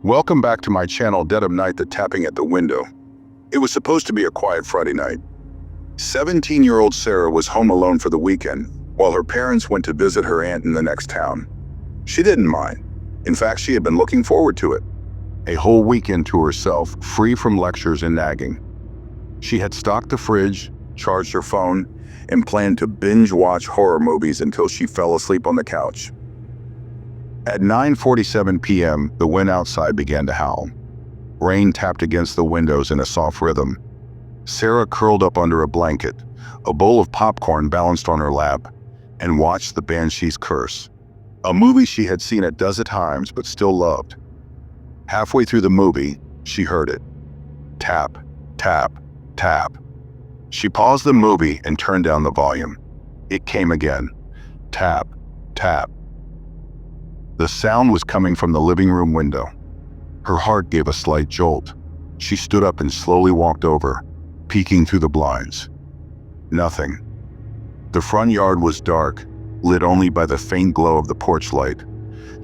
Welcome back to my channel, Dead of Night, the tapping at the window. It was supposed to be a quiet Friday night. 17-year-old Sarah was home alone for the weekend, while her parents went to visit her aunt in the next town. She didn't mind. In fact, she had been looking forward to it. A whole weekend to herself, free from lectures and nagging. She had stocked the fridge, charged her phone, and planned to binge-watch horror movies until she fell asleep on the couch. At 9:47 p.m., the wind outside began to howl. Rain tapped against the windows in a soft rhythm. Sarah curled up under a blanket, a bowl of popcorn balanced on her lap, and watched the Banshees Curse, a movie she had seen a dozen times but still loved. Halfway through the movie, she heard it. Tap, tap, tap. She paused the movie and turned down the volume. It came again. Tap, tap. The sound was coming from the living room window. Her heart gave a slight jolt. She stood up and slowly walked over, peeking through the blinds. Nothing. The front yard was dark, lit only by the faint glow of the porch light.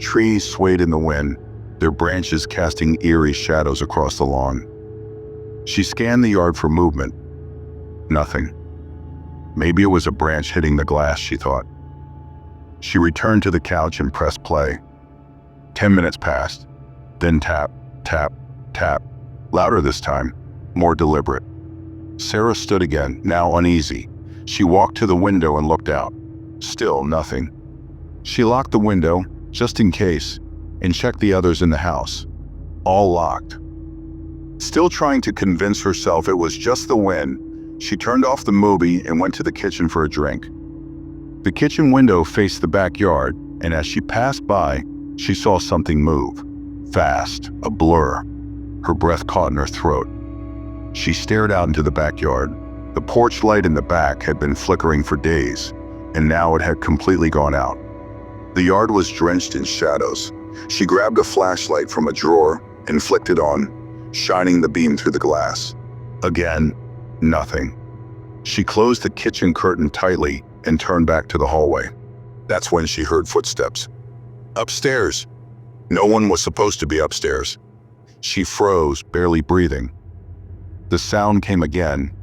Trees swayed in the wind, their branches casting eerie shadows across the lawn. She scanned the yard for movement. Nothing. Maybe it was a branch hitting the glass, she thought. She returned to the couch and pressed play. 10 minutes passed. Then tap, tap, tap. Louder this time, more deliberate. Sarah stood again, now uneasy. She walked to the window and looked out. Still nothing. She locked the window, just in case, and checked the others in the house. All locked. Still trying to convince herself it was just the wind, she turned off the movie and went to the kitchen for a drink. The kitchen window faced the backyard, and as she passed by, she saw something move. Fast, a blur. Her breath caught in her throat. She stared out into the backyard. The porch light in the back had been flickering for days, and now it had completely gone out. The yard was drenched in shadows. She grabbed a flashlight from a drawer and flicked it on, shining the beam through the glass. Again, nothing. She closed the kitchen curtain tightly and turned back to the hallway. That's when she heard footsteps. Upstairs. No one was supposed to be upstairs. She froze, barely breathing. The sound came again,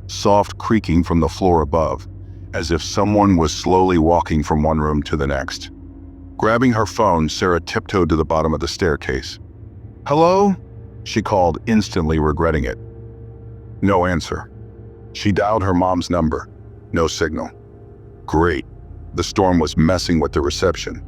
soft creaking from the floor above, as if someone was slowly walking from one room to the next. Grabbing her phone, Sarah tiptoed to the bottom of the staircase. "Hello?" she called, instantly regretting it. No answer. She dialed her mom's number. No signal. Great. The storm was messing with the reception.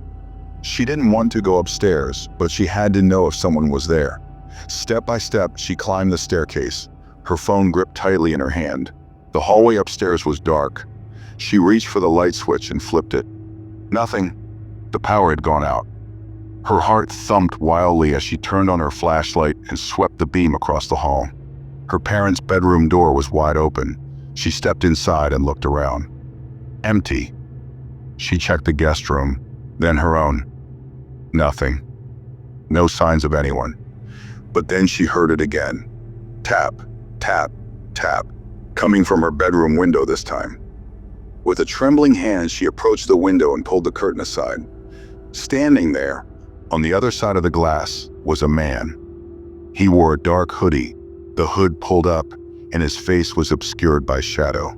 She didn't want to go upstairs, but she had to know if someone was there. Step by step, she climbed the staircase, her phone gripped tightly in her hand. The hallway upstairs was dark. She reached for the light switch and flipped it. Nothing. The power had gone out. Her heart thumped wildly as she turned on her flashlight and swept the beam across the hall. Her parents' bedroom door was wide open. She stepped inside and looked around. Empty. She checked the guest room, then her own. Nothing. No signs of anyone. But then she heard it again. Tap, tap, tap, coming from her bedroom window this time. With a trembling hand, she approached the window and pulled the curtain aside. Standing there, on the other side of the glass, was a man. He wore a dark hoodie, the hood pulled up, and his face was obscured by shadow.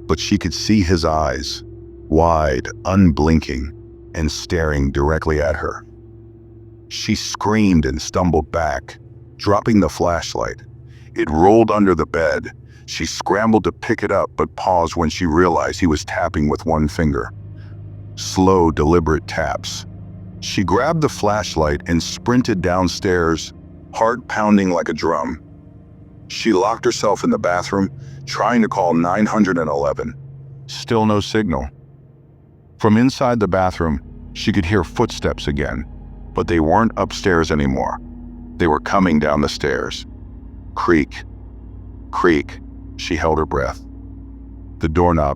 But she could see his eyes, wide, unblinking, and staring directly at her. She screamed and stumbled back, dropping the flashlight. It rolled under the bed. She scrambled to pick it up, but paused when she realized he was tapping with one finger. Slow, deliberate taps. She grabbed the flashlight and sprinted downstairs, heart pounding like a drum. She locked herself in the bathroom, trying to call 911. Still no signal. From inside the bathroom, she could hear footsteps again, but they weren't upstairs anymore. They were coming down the stairs. Creak, creak. She held her breath. The doorknob